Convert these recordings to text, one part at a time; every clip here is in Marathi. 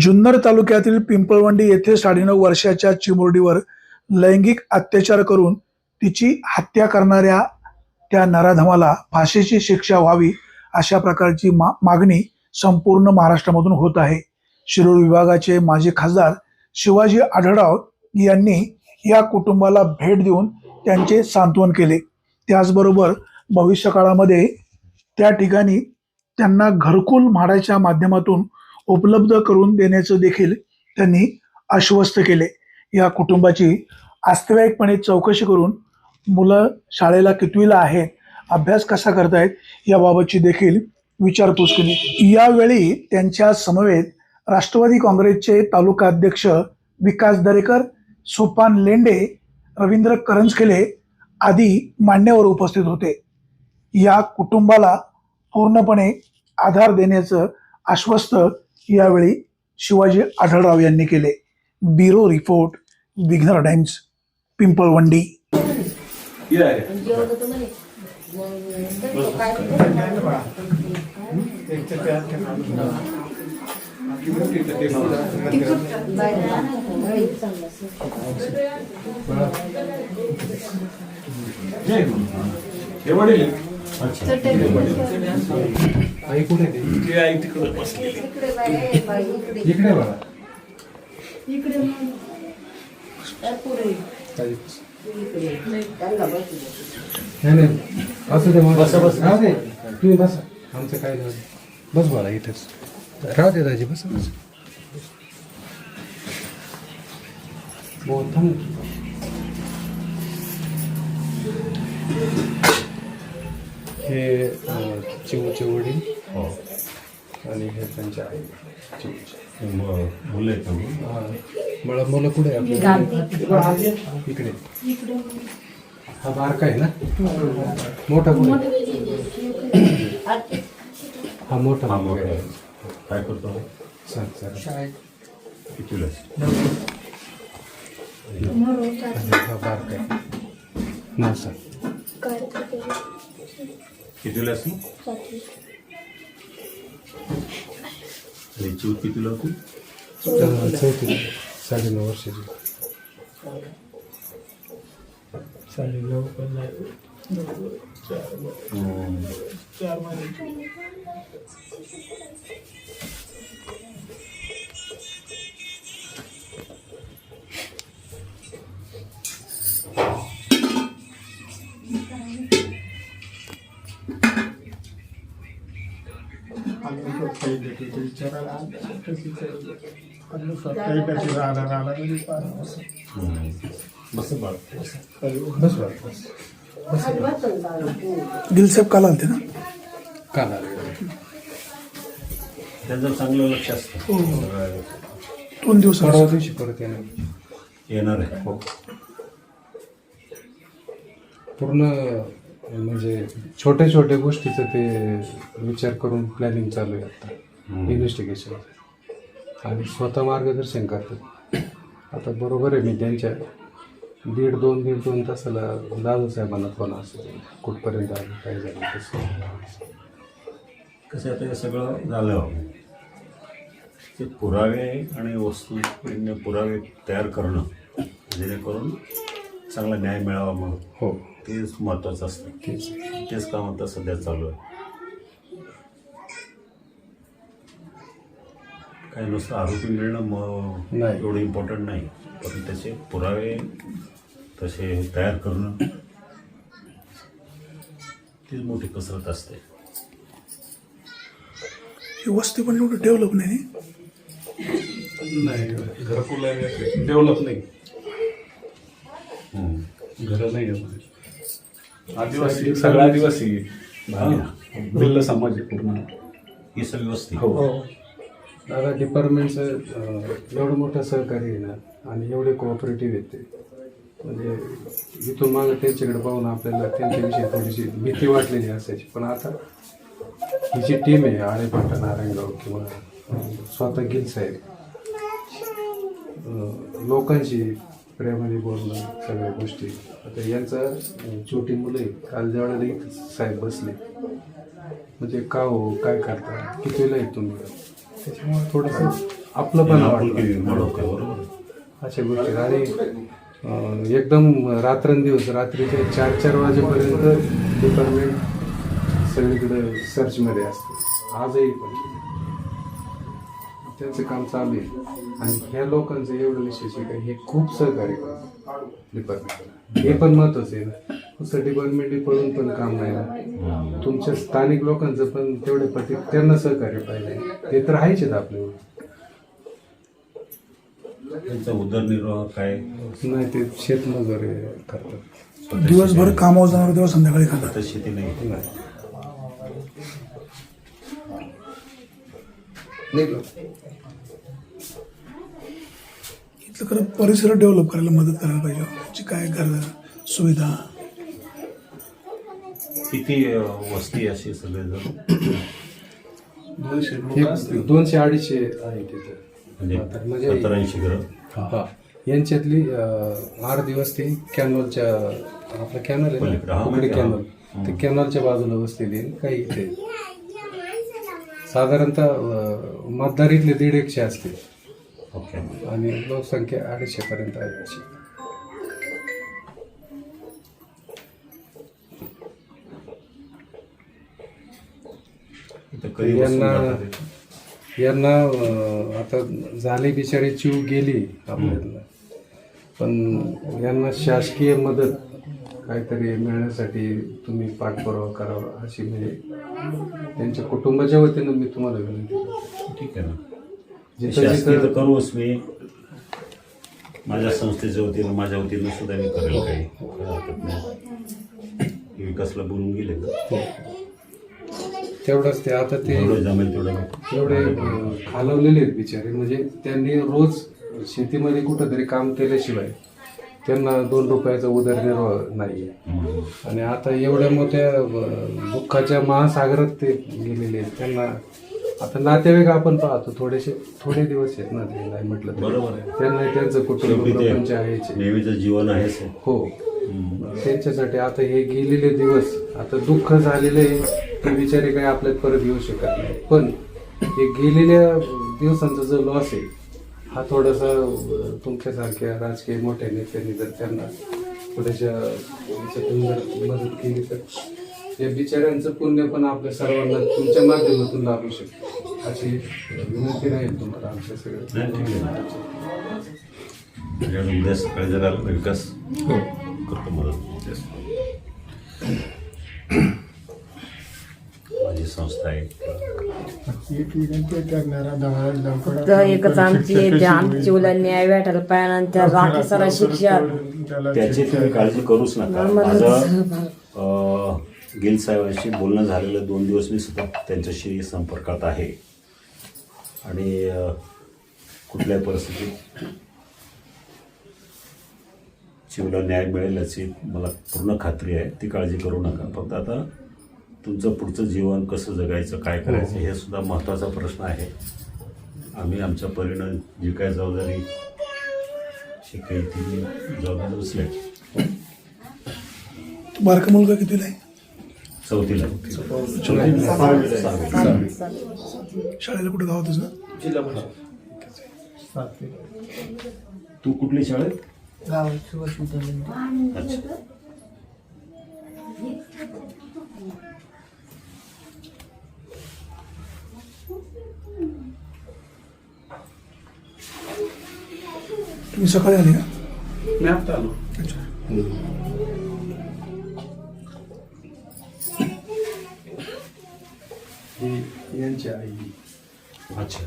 जुन्नर तालुक्यातील पिंपळवंडी येथे 9.5 वर्षाच्या चिमुरडीवर लैंगिक अत्याचार करून तिची हत्या करणाऱ्या त्या नराधमाला फाशीची शिक्षा व्हावी अशा प्रकारची मागणी संपूर्ण महाराष्ट्रामधून होत आहे. शिरूर विभागाचे माजी खासदार शिवाजी आढळराव यांनी या कुटुंबाला भेट देऊन त्यांचे सांत्वन केले. त्याचबरोबर भविष्यकाळामध्ये त्या ठिकाणी त्यांना घरकुल म्हाडाच्या माध्यमातून उपलब्ध करून देण्याचं देखील त्यांनी आश्वस्त केले. या कुटुंबाची वास्तविकपणे चौकशी करून मुलं शाळेला कितवीला आहेत, अभ्यास कसा करतायत याबाबतची देखील विचारपूस केली. यावेळी त्यांच्या समवेत राष्ट्रवादी काँग्रेसचे तालुका अध्यक्ष विकास दरेकर, सोपान लेंडे, रवींद्र करंजखेले आदी मान्यवर उपस्थित होते. या कुटुंबाला पूर्णपणे आधार देण्याचं आश्वस्त यावेळी शिवाजी आढळराव यांनी केले. Bureau report, Vighnar Times, Pimpalwandi. आई कुठे ते आई तिकडे बसलेली इकडे बघा इकडे नाही असं ते बसा बस राहू दे, तुम्ही बसा, आमचं काय नाही, बस मला इथेच राहू दे दाजी, बस बस थांब. हे चिवचे वडील आणि हे त्यांच्या आई मुलं मला मुलं कुठे आहे इकडे. हा बारका आहे ना, मोठा कुठे? हा मोठा काय करतो कितीला? हा बारका आहे ना सर. कितीला असतो? चिव कितीला होती? 34, 9.5 वर्षाची. 9.5 पण नाही, 4 महिने. गिलसाहेब काल आलते ना, काल आले. त्यांचं चांगलं लक्ष असतं. 2 दिवस परवा दिवशी परत येणार आहे. हो, पूर्ण म्हणजे छोट्या छोट्या गोष्टीचं ते विचार करून प्लॅनिंग चालू आहे आता, इन्व्हेस्टिगेशन, आणि स्वतः मार्गदर्शन करतात. आता बरोबर आहे, मी त्यांच्या 1.5-2 तासाला दादू साहेबांना फोन असतो, कुठपर्यंत आलं, काय झालं, कसं आता हे सगळं झालं, ते पुरावे आणि वस्तू पुरावे तयार करणं जेणेकरून चांगला न्याय मिळावा म्हणून. हो, तेच महत्त्वाचं असतं. तेच काम आता सध्या चालू आहे. काही नुसतं आरोपी मिळणं नाही, एवढं इम्पॉर्टंट नाही, पण त्याचे पुरावे तसे तयार करणं तीच मोठी कसरत असते. ही वस्ती पण एवढं डेव्हलप नाही. घरकुल डेव्हलप नाही, घरं नाही, आदिवासी, सगळा आदिवासी भिल्ल समाज आहे पूर्ण. ही सगळी वस्ती. हो दादा, डिपार्टमेंटचं एवढं मोठं सहकार्य आहे ना, आणि एवढे कोऑपरेटिव्ह आहेत ते, म्हणजे इथून मागं त्यांच्याकडे पाहून आपल्याला त्यांच्याविषयी थोडीशी भीती वाटलेली असायची. पण आता ही जी टीम आहे, आळेपाटा, नारायणगाव किंवा स्वतः गिल साहेब, लोकांशी प्रेमाने बोलणं, सगळ्या गोष्टी. आता यांचं छोटी मुलं आहे, काल जेवढ्या साहेब बसले, म्हणजे का हो, काय करता, कितीला आहे तुम्ही, त्याच्यामुळे थोडंसं आपलं पण आपुलकी वाटलं निर्माण होते, बरोबर. अशा गोष्टी. आणि एकदम रात्रंदिवस रात्रीचे 4-4 वाजेपर्यंत डिपार्टमेंट सगळीकडे सर्चमध्ये असतं आजही पण. त्यांचं काम चालू आहे. आणि ह्या लोकांचं एवढं विशेष आहे की हे खूप सहकार्य करतात डिपार्टमेंटला. हे पण महत्वाचं आहे ना. नुसतं डिपार्टमेंट पळून पण काम नाही ना. तुमच्या स्थानिक लोकांचं पण तेवढे पटी त्यांना सहकार्य पाहिजे. ते तर आहेच आपल्यावर. त्यांचा उदरनिर्वाह काय? नाही ते शेतमजुरी करतात. दिवसभर कामावर जाणार तेव्हा संध्याकाळी खातात. आता शेती नाही. नाही इथलं खरं परिसर डेव्हलप करायला मदत करायला पाहिजे. त्याची काय गरज सुविधा. किती वस्ती अशी सगळेजण? 200-250 आहे तिथे. म्हणजे 70-80 घरं. हा यांच्यातली 8 दिवस ती कॅनॉलच्या आपला कॅनल आहे पलीकडे, ना, हा, उकडी माहिती आहे. कॅनल ते कॅनॉलच्या बाजूला बसलेली आहे. काही इथे साधारणतः मतदार इथले 150 असतील ओके. आणि लोकसंख्या 250 पर्यंत आहे अशी. इथं कधी बसून जातात ते? यांना आता झाली बिचारी जीव गेली आपल्याला, पण यांना शासकीय मदत काहीतरी मिळण्यासाठी तुम्ही पाठपुरावा करावा अशी म्हणजे त्यांच्या कुटुंबाच्या वतीनं मी तुम्हाला विनंती करतो. ठीक आहे ना. जिथं शासकीय तर जिथं करूच. मी माझ्या संस्थेच्या वतीनं माझ्या वतीनं सुद्धा मी करेल काही हरकत नाही. विकासला बोलून गेले तेवढंच ते आता ते जेवढं जमेल तेवढं मी. एवढे खालवलेले आहेत बिचारे. म्हणजे त्यांनी रोज शेतीमध्ये कुठंतरी काम केल्याशिवाय त्यांना 2 रुपयाचा उदरनिर्वाह नाही आहे. आणि आता एवढ्या मोठ्या दुःखाच्या महासागरात ते गेलेले आहेत. त्यांना आता नातेवाईक आपण पाहतो थोडे दिवस आहेत ना, ते नाही म्हटलं तरी. बरोबर आहे. त्यांना त्यांचं कुटुंब शेवटी ते प्रपंच आहेच. नेहमीचं जीवन आहेच आहे. हो त्यांच्यासाठी आता हे गेलेले दिवस आता दुःख झालेले ते बिचारे काही आपल्यात परत येऊ शकत नाही. पण हे गेलेल्या दिवसांचा जो लॉस आहे हा थोडासा तुमच्यासारख्या राजकीय मोठ्या नेत्यांनी जर त्यांना थोड्याशा याच्यातून जर मदत केली तर या बिचाऱ्यांचं पुण्य पण आपल्या सर्वांना तुमच्या माध्यमातून लाभू शकतो अशी विनंती राहील तुम्हाला आमच्या सगळ्या. नाही, ठीक आहे. म्हणजे उद्या सकाळी जर आलं विकास करतो मदत. माझी संस्था आहे. फक्त एकच आमची उला न्याय भेटायला पाहिजे आणि त्या राखेसारा शिक्षा त्याची तुम्ही काळजी करूच नका. माझं गिल साहेबांशी बोलणं झालेलं 2 दिवस मी सुद्धा त्यांच्याशी संपर्कात आहे. आणि कुठल्याही परिस्थितीत चिवला न्याय मिळेल याची मला पूर्ण खात्री आहे. ती काळजी करू नका. फक्त आता तुमचं पुढचं जीवन कसं जगायचं, काय करायचं हे सुद्धा महत्त्वाचा प्रश्न आहे. आम्ही आमच्या परीनं जी काय जबाबदारी शिकायची ती जबाबदारी उचलेल. बारका मुलगा कितीला आहे? 4थीला. शाळेला कुठे गावातच ना? तू कुठली शाळेत? अच्छा. तुम्ही सकाळी आले का? मी आता आलो. अच्छा. ही यांची आई. अच्छा.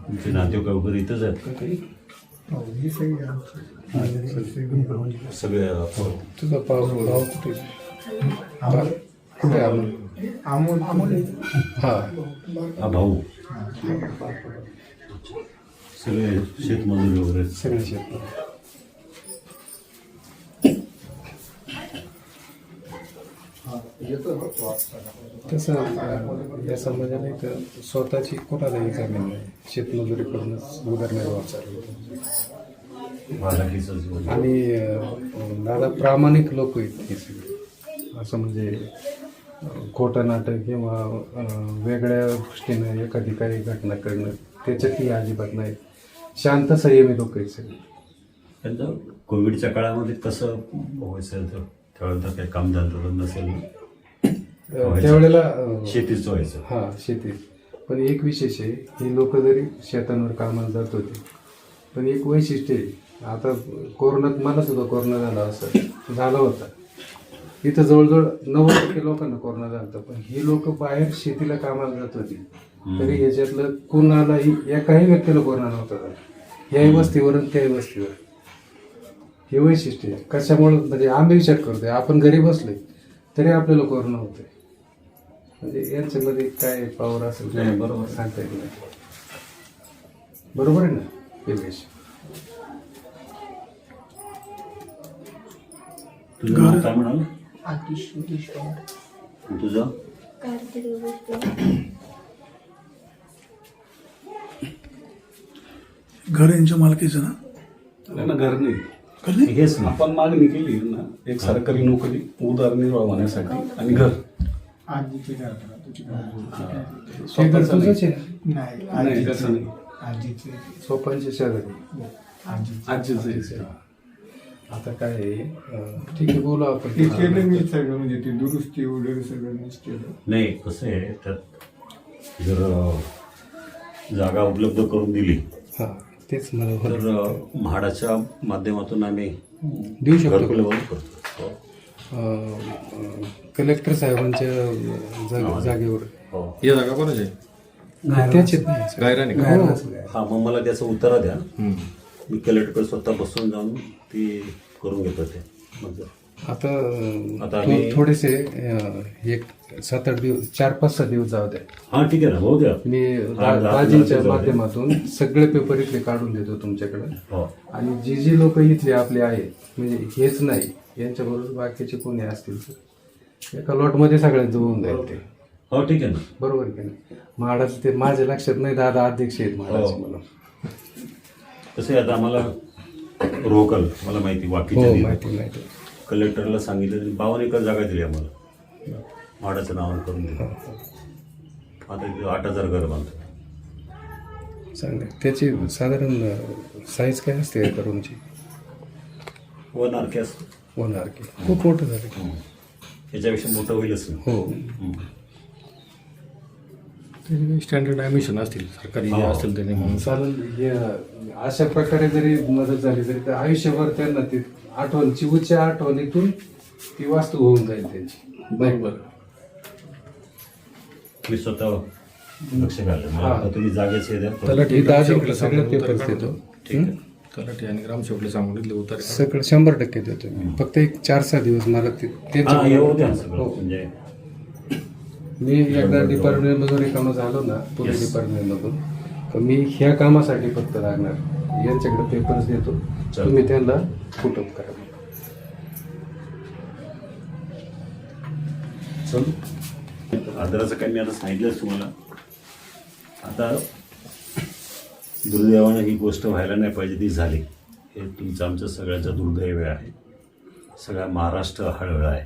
तुमचे नातेवाईक वगैरे इथंच आहेत सगळे? तुझा भाव कुठे कुठे आलो? हा हा भाऊ. सगळे शेतमजुरी वगैरे. सगळे शेत. तसं या समाजाला एक स्वतःची कोणालाही जमीन नाही, शेतमजुरी करूनच उदरनिर्वाह चालू वाहतुकीचं जीवन. आणि दादा प्रामाणिक लोक आहेत हे सगळे. असं म्हणजे खोटं नाटक किंवा वेगळ्या दृष्टीनं एखादी काही घटना करणं त्याच्यातही अजिबात नाही. शांत संयमी लोक आहेत सगळे. त्यांचं कोविडच्या काळामध्ये कसं व्हायचं तर त्यावेळेला काही कामधंदा नसेल त्यावेळेला शेतीच व्हायचं. हां, शेती. पण एक विशेष आहे, ही लोक जरी शेतांवर कामाला जात होते पण एक वैशिष्ट्य आहे. आता कोरोनात मला सुद्धा कोरोना झाला असं झाला होता. इथं जवळजवळ 90% लोकांना कोरोना झाला होता. पण ही लोक बाहेर शेतीला कामाला जात होती तरी याच्यातलं कुणालाही एकाही व्यक्तीला कोरोना नव्हता झाला. याही वस्तीवर आणि त्याही वस्तीवर. हे वैशिष्ट्य आहे. कशामुळं म्हणजे आम्ही विचार करतोय, आपण घरी बसलोय तरी आपल्याला कोरोना होतोय. म्हणजे यांच्यामध्ये काय पॉवर असेल नाही, बरोबर. सांगता येत नाही. बरोबर आहे ना योगेश? तुझं नाव काय म्हणाल? तुझं घर यांच्या मालकीचं ना? नाही ना, घर नाही. घर नाही? हेच ना. आपण मागणी केली ना, एक सरकारी नोकरी उदरनिर्वाह होण्यासाठी आणि घर. शेतात तुझंच आहे ना? नाही तसं नाही, सोपांच्या शेजारी आजीचं आहे. आता काय आहे, ठीक आहे बोलू आपण. ते केलं मी सगळं, म्हणजे ते दुरुस्ती वगैरे सगळं मीच केलं. नाही, कसं आहे त्यात जर जागा उपलब्ध करून दिली हां, तेच मला तर म्हाडाच्या माध्यमातून आम्ही देऊ शकतो. घरकुल वगैरे करतो. कलेक्टर साहेबांच्या जागेवर हो. या जागा कोणाची आहे? त्याच येत नाही. गायरान आहे का? हा, मग मला त्याचं उत्तर द्या. मी कलेक्टर स्वतः बसून जाऊन ती करून घेतो ते. मग आता आता आम्ही- थोडेसे एक 7-8 दिवस, 4-5-6 दिवस जाऊ द्या. हा, ठीक आहे ना, होऊ द्या. मी हा, दाजींच्या जाऊ द्या. माध्यमातून सगळे पेपर इथले काढून देतो तुमच्याकडे. हो. आणि जी लोक इथले आपले आहेत, म्हणजे हेच नाही, यांच्याबरोबर बाकीचे कोणी असतील तर एका लॉटमध्ये सगळ्यात होऊन जाईल ते. हो, ठीक आहे ना. बरोबर की नाही? म्हाडाचं ते माझ्या लक्षात नाही, दादा अध्यक्ष आहेत म्हाडाचे. हो. मला कसं आहे, आता आम्हाला रोकल मला माहिती हो, वाकीच्या माहिती माहिती. कलेक्टरला सांगितलं 52 एकर जागा दिली आम्हाला, म्हाडाचं नावानं करून दिलं. आता इथे 8,000 घर बांधतो. चांगलं. त्याची साधारण साईज काय असते एका रूमची? 1 RK असतं. होणार की खूप मोठं झालं. याच्यापेक्षा मोठं होईलच ना. हो. स्टँडर्ड ॲडमिशन असतील सरकारी जे हो. असतील त्याने म्हणून. चालेल. हे अशा प्रकारे जरी मदत झाली तरी तर आयुष्यभर त्यांना ती चिवूच्या आठवणीतून ती वास्तू होऊन जाईल त्यांची. बरोबर. मी स्वतः लक्ष घाललं. मला हा. आता तुम्ही जागेचे द्या. तलाठी ही दाजींकडे ग्रामसेवकला सगळे सांगून पेपर्स उतारे देतो. ठीक आहे. तलाठी आणि ग्रामसेवकला सांगून दिले उतारे काढून. सगळं 100% देतो मी. फक्त एक 4-6 दिवस मला हा, येऊ द्या सगळं. हो. म्हणजे मी एकदा डिपार्टमेंटमधून रिकामं झालो ना, पोलीस डिपार्टमेंटमधून, तर मी ह्या कामासाठी फक्त लागणार. यांच्याकडे पेपर्स देतो, तुम्ही त्यांना फुटअप करा. चल, आदराचं काही मी आता सांगितलंच तुम्हाला. आता दुर्दैवानं ही गोष्ट व्हायला नाही पाहिजे, ती झाली. हे तुमचं आमचं सगळ्यांचं दुर्दैव आहे. सगळ्या महाराष्ट्र हळहळ आहे.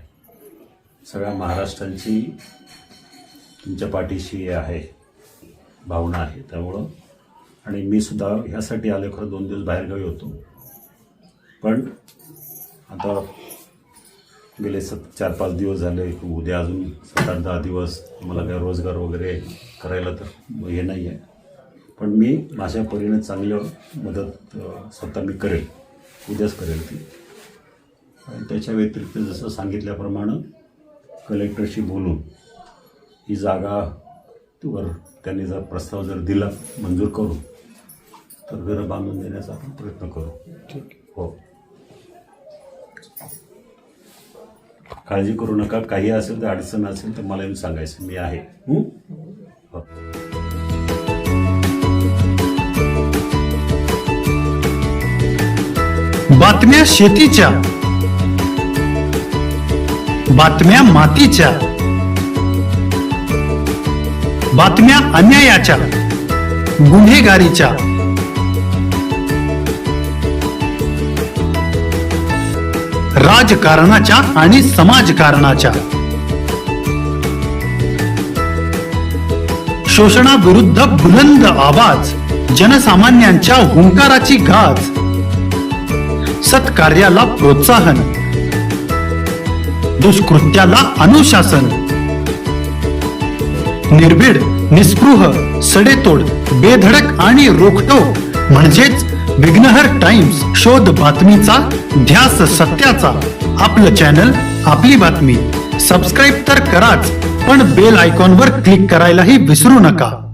सगळ्या महाराष्ट्रांची तुमच्या पाठीशी आहे भावना आहे. त्यामुळं आणि मी सुद्धा ह्यासाठी आलो, खरं 2 दिवस बाहेरगावी होतो. पण आता गेले 4-5 दिवस झाले, उद्या अजून 7-8-10 दिवस मला काय रोजगार वगैरे करायला तर हे नाही आहे. पण मी माझ्या परीने चांगलं मदत स्वतः मी करेल, उद्याच करेल ती. आणि त्याच्या व्यतिरिक्त जसं सांगितल्याप्रमाणे कलेक्टरशी बोलून ही जागा त्यांनी जर प्रस्ताव जर दिला मंजूर करू तर घरं बांधून देण्याचा आपण प्रयत्न करू. हो, काळजी करू नका. काही असेल तर अडचण असेल तर मला येऊन सांगायचं, मी आहे. हो. बातम्या शेतीच्या, बातम्या मातीच्या, बातम्या अन्यायाच्या, गुन्हेगारीच्या, राजकारणाच्या आणि समाजकारणाच्या, शोषणाविरुद्ध बुलंद आवाज, जनसामान्यांच्या हुंकाराची गाज, सत्कार्याला प्रोत्साहन, दुष्कृत्याला अनुशासन, निर्भीड, निस्पृह, सडेतोड, बेधडक आणि रोखटोक म्हणजेच विघ्नहर टाइम्स. शोध बातमीचा, ध्यास सत्याचा. आपलं चॅनल, आपली बातमी. सबस्क्राईब तर कराच, पण बेल आयकॉनवर क्लिक करायलाही विसरू नका.